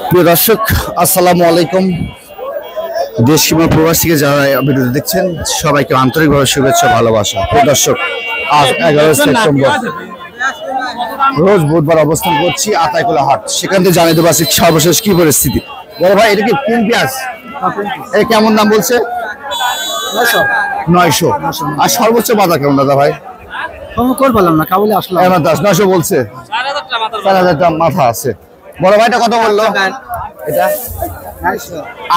প্রিয় দর্শক, আসসালামু আলাইকুম। দেশ কিংবা প্রবাস থেকে যারা ভিডিও দেখছেন সবাইকে আন্তরিকভাবে শুভেচ্ছা ভালোবাসা। প্রিয় দর্শক, আজ 11 সেপ্টেম্বর রোজ বুধবার অবস্থান করছি আতাইকুলা হাট। সেখান থেকে জানিয়ে দেবো আজকে সর্বশেষ কি পরিস্থিতি। বড় ভাই, এটা কি কিং পেঁয়াজ? এটা কেমন দাম বলছে? 900। আর সর্বোচ্চ বাজার কেমন দাদা ভাই? বললাম না, কাবুলে আসলাম 900 বলছে। 4000 মাথা আছে। বড় ভাইটা কত বললো? এটা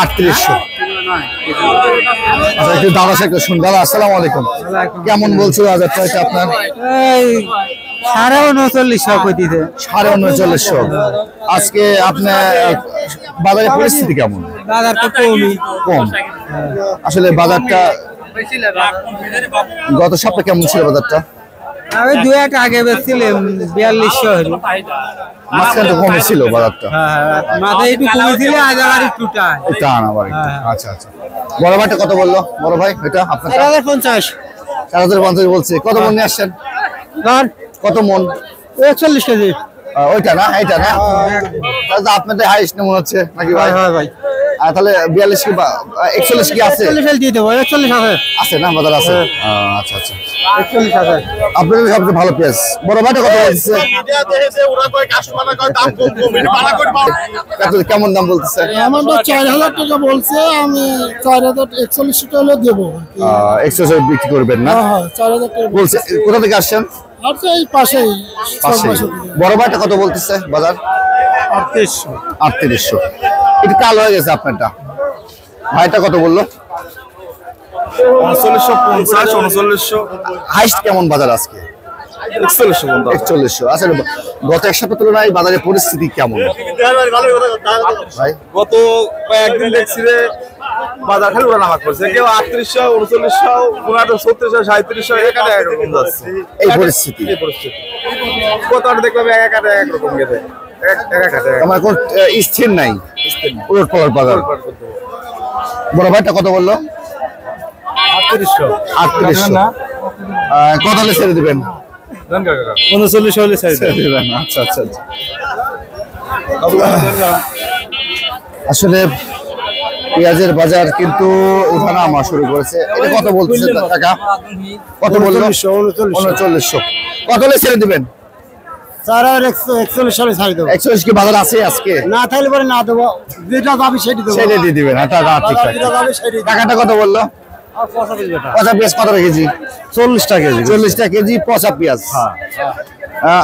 3800। আচ্ছা, একটু দাদা সাথে শুন। দাদা আসসালামু আলাইকুম। কেমন বলছিল বাজারটা এটা আপনার? 39,000 কইতিছে। 39,500। আজকে আপনার বাজারের পরিস্থিতি কেমন? বাজার তো কম। আসলে বাজারটা গত সপ্তাহে কেমন ছিল বাজারটা? আমি 2-1 আগে বেচছিলাম 4200। মাঝখানে কমে ছিল বাজারটা। মাঝে একটু কমেছিল, আজ আবার একটু টান আবার একটু। আচ্ছা আচ্ছা। বড় ভাইটা কত বললো? বড় ভাই এটা আপনার 4050। 4050 বলছে। কত মন নিয়ে আসছেন? কত মন? 41 কেজি। ওইটা না, এইটা না? তাহলে আপনাদের হাইস্ট মনে হচ্ছে নাকি ভাই? হ্যাঁ ভাই। তাহলে 42 কি 41 কি আছে? 41 দিয়ে দেবো। 41 আছে। আছে না, বাজার আছে। আচ্ছা আচ্ছা। 41 আছে। আপনাদের সবচেয়ে ভালো পেঁয়াজ। বড় ভাইটা কত বলছে? কেমন দাম বলতেছে? আমার 4000 টাকা বলছে, আমি 4041 টাকা দেবো। 100 বিক্রি করবেন না? 4000 টাকা বলছে। কোথা থেকে আসছেন? আচ্ছা, এই পাশেই। বড় ভাইটা কত বলতেছে বাজার? 3800। একটু কাল হয়ে গেছে আপনারটা। ভাইটা কত বললো? 3950, 3900। হাইস্ট কেমন বাজার আজকে? 4100। আচ্ছা, গত এক সপ্তাহ তুলনায় বাজারের পরিস্থিতি কেমন ভাই? গত কয়েকদিন দেখছি যে বাজার খালি ওঠানামা করছে, কেউ 3800, 3900, 3600, 3700 এখানে একরকম যাচ্ছে। এই পরিস্থিতি কত দেখলাম এক রকম গেছে। আমার কোন স্থির নাই, উলট পালট বাজার। বড় ভাইটা কত বললো? 3800। কত হলে ছেড়ে দিবেন? 39 হলে ছেড়ে দিবেন। আচ্ছা আচ্ছা আচ্ছা। আসলে পেঁয়াজের বাজার কিন্তু ওঠানামা শুরু করেছে। এটা কত বলতেছে টাকা? কত বললো? 3900। কত হলে ছেড়ে দিবেন? 41 সালে ছাড়ি দেবো। 41 কি বাজার আছে আজকে? না থাকলে পরে না দেবো, যেটা যাবি সেটি দেবো। ছেড়ে দিয়ে দিবেন। ঠিক আছে। টাকাটা কত বললো? পচা পেঁয়াজ কত কেজি? 40 টাকা কেজি। 40 টাকা কেজি পচা পেঁয়াজ।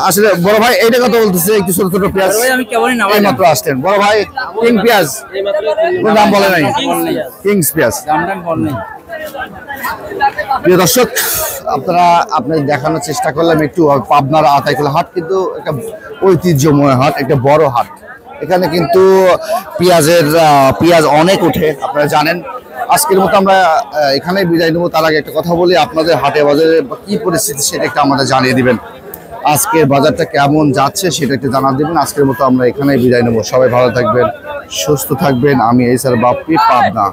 আসলে বড় ভাই এইটা কত বলতেছে? একটু ছোট ছোট পেঁয়াজ। এই মাত্র আসতেন। বড় ভাই কিং পেঁয়াজ কোনো দাম বলে নাই? কিংস পেঁয়াজ। প্রিয় দর্শক, আপনাদের দেখানোর চেষ্টা করলাম একটু পাবনার আতাইকুলা হাট কিন্তু একটা ঐতিহ্যময় হাট, একটা বড় হাট। এখানে কিন্তু পেঁয়াজ অনেক ওঠে, আপনারা জানেন। আজকের মতো আমরা এখানে বিদায় নেবো। তার আগে একটা কথা বলি, আপনাদের হাটে বাজারে কি পরিস্থিতি সেটা একটু আমাদের জানিয়ে দিবেন। আজকের বাজারটা কেমন যাচ্ছে সেটা একটু জানা দিবেন। আজকের মতো আমরা এখানে বিদায় নেবো। সবাই ভালো থাকবেন, সুস্থ থাকবেন। আমি এই স্যার বাপ্পি, পাবনা।